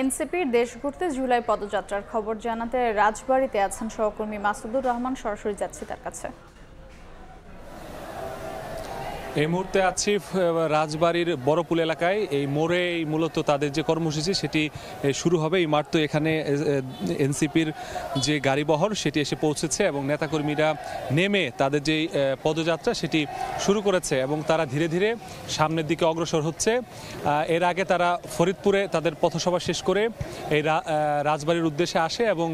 এনসিপির দেশ ঘুরতে জুলাই পদযাত্রার খবর জানাতে রাজবাড়ীতে আছেন সহকর্মী মাসুদুর রহমান। সরাসরি যাচ্ছি তার কাছে। এই মুহূর্তে আছি রাজবাড়ীর বড়পুল এলাকায়। এই মোড়ে মূলত তাদের যে কর্মসূচি সেটি শুরু হবে। এই মাত্র এখানে এনসিপির যে গাড়িবহর সেটি এসে পৌঁছেছে এবং নেতাকর্মীরা নেমে তাদের যে পদযাত্রা সেটি শুরু করেছে এবং তারা ধীরে ধীরে সামনের দিকে অগ্রসর হচ্ছে। এর আগে তারা ফরিদপুরে তাদের পথসভা শেষ করে এই রাজবাড়ির উদ্দেশ্যে আসে এবং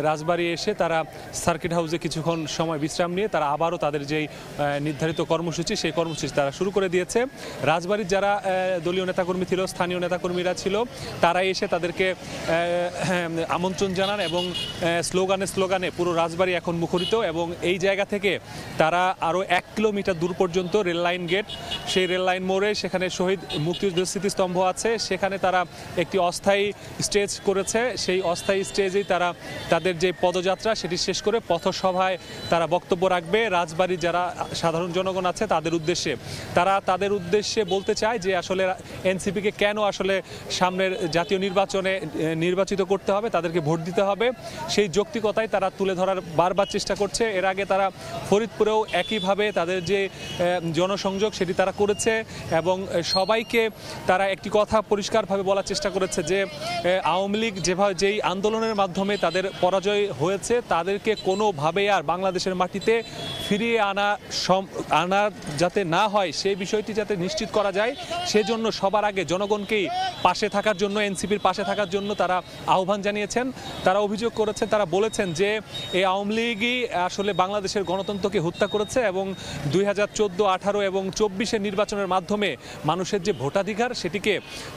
রাজবাড়ি এসে তারা সার্কিট হাউসে কিছুক্ষণ সময় বিশ্রাম নিয়ে তারা আবারও তাদের যেই নির্ধারিত কর্মসূচি সেই কর্মসূচি তারা শুরু করে দিয়েছে। রাজবাড়ির যারা দলীয় নেতাকর্মী ছিল, স্থানীয় নেতাকর্মীরা ছিল, তারাই এসে তাদেরকে আমন্ত্রণ জানান এবং স্লোগানে পুরো রাজবাড়ি এখন মুখরিত। এবং এই জায়গা থেকে তারা আরও 1 কিলোমিটার দূর পর্যন্ত রেললাইন গেট, সেই রেললাইন মোড়ে সেখানে শহীদ মুক্তিযুদ্ধ স্মৃতিস্তম্ভ আছে, সেখানে তারা একটি অস্থায়ী স্টেজ করেছে। সেই অস্থায়ী স্টেজেই তারা তাদের যে পদযাত্রা সেটি শেষ করে পথসভায় তারা বক্তব্য রাখবে। রাজবাড়ির যারা সাধারণ জনগণ আছে তাদের উদ্দেশ্যে বলতে চায় যে আসলে এনসিপিকে কেন আসলে সামনের জাতীয় নির্বাচনে নির্বাচিত করতে হবে, তাদেরকে ভোট দিতে হবে। সেই যৌক্তিকতাই তারা তুলে ধরার বারবার চেষ্টা করছে। এর আগে তারা ফরিদপুরেও একইভাবে তাদের যে জনসংযোগ সেটি তারা করেছে এবং সবাইকে তারা একটি কথা পরিষ্কারভাবে বলার চেষ্টা করেছে যে আওয়ামী লীগ যেই আন্দোলনের মাধ্যমে তাদের পরাজয় হয়েছে তাদেরকে কোনোভাবেই আর বাংলাদেশের মাটিতে ফিরিয়ে আনা যাতে না হয়, সেই বিষয়টি যাতে নিশ্চিত করা যায়, সেজন্য সবার আগে জনগণকেই পাশে থাকার জন্য, এনসিপির পাশে থাকার জন্য তারা আহ্বান জানিয়েছেন। তারা অভিযোগ করেছেন, তারা বলেছেন যে এই আওয়ামী লীগই আসলে বাংলাদেশের গণতন্ত্রকে হত্যা করেছে এবং 2014, 18 এবং 24-এর নির্বাচনের মাধ্যমে মানুষের যে ভোটাধিকার সেটিকে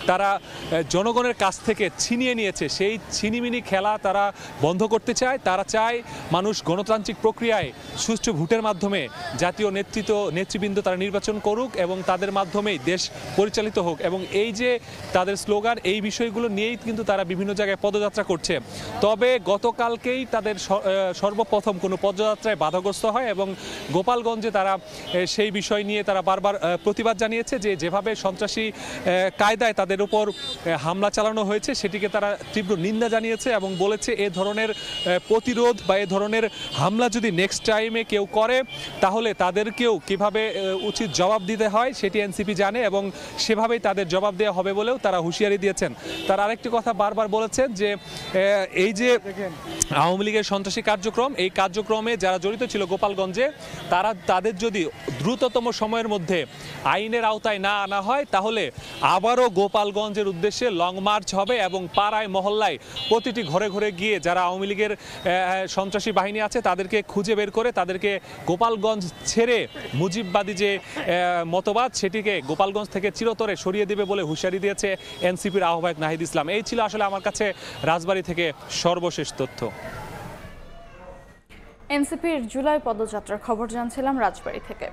তারা জনগণের কাছ থেকে ছিনিয়ে নিয়েছে। সেই ছিনিমিনি খেলা তারা বন্ধ করতে চায়। তারা চায় মানুষ গণতান্ত্রিক প্রক্রিয়ায় সুষ্ঠু ভোটের মাধ্যমে জাতীয় নেতৃবৃন্দ তারা নির্বাচন করুক এবং তাদের মাধ্যমেই দেশ পরিচালিত হোক। এবং এই যে তাদের স্লোগান, এই বিষয়গুলো নিয়েই কিন্তু তারা বিভিন্ন জায়গায় পদযাত্রা করছে। তবে গতকালকেই তাদের সর্বপ্রথম কোনো পদযাত্রায় বাধাগ্রস্ত হয় এবং গোপালগঞ্জে তারা সেই বিষয় নিয়ে তারা বারবার প্রতিবাদ জানিয়েছে যে যেভাবে সন্ত্রাসী কায়দায় তাদের উপর হামলা চালানো হয়েছে সেটিকে তারা তীব্র নিন্দা জানিয়েছে এবং বলেছে এ ধরনের প্রতিরোধ বা এ ধরনের হামলা যদি নেক্সট টাইমে কেউ করে তাহলে তাদেরকেও কিভাবে উচিত জবাব দিতে হয় সেটি এনসিপি জানে এবং সেভাবেই তাদের জবাব দেওয়া হবে বলেও তারা হুঁশিয়ারি দিয়েছেন। তারা আরেকটি কথা বারবার বলেছেন যে এই যে আওয়ামী লীগের সন্ত্রাসী কার্যক্রম, এই কার্যক্রমে যারা জড়িত ছিল গোপালগঞ্জে, তাদের যদি দ্রুততম সময়ের মধ্যে আইনের আওতায় না আনা হয় তাহলে আবারও গোপালগঞ্জের উদ্দেশ্যে লং মার্চ হবে এবং পাড়ায় মহল্লায় প্রতিটি ঘরে ঘরে গিয়ে যারা আওয়ামী লীগের সন্ত্রাসী বাহিনী আছে তাদেরকে খুঁজে বের করে তাদেরকে গোপালগঞ্জ ছেড়ে মুজিববাদী যে মতবাদ সেটিকে গোপালগঞ্জ থেকে চিরতরে সরিয়ে দেবে বলে হুঁশিয়ারি দিয়েছে এনসিপির আহ্বায়ক নাহিদ ইসলাম। এই ছিল আসলে আমার কাছে রাজবাড়ী থেকে সর্বশেষ তথ্য। এনসিপির জুলাই পদযাত্রার খবর জানছিলাম রাজবাড়ী থেকে।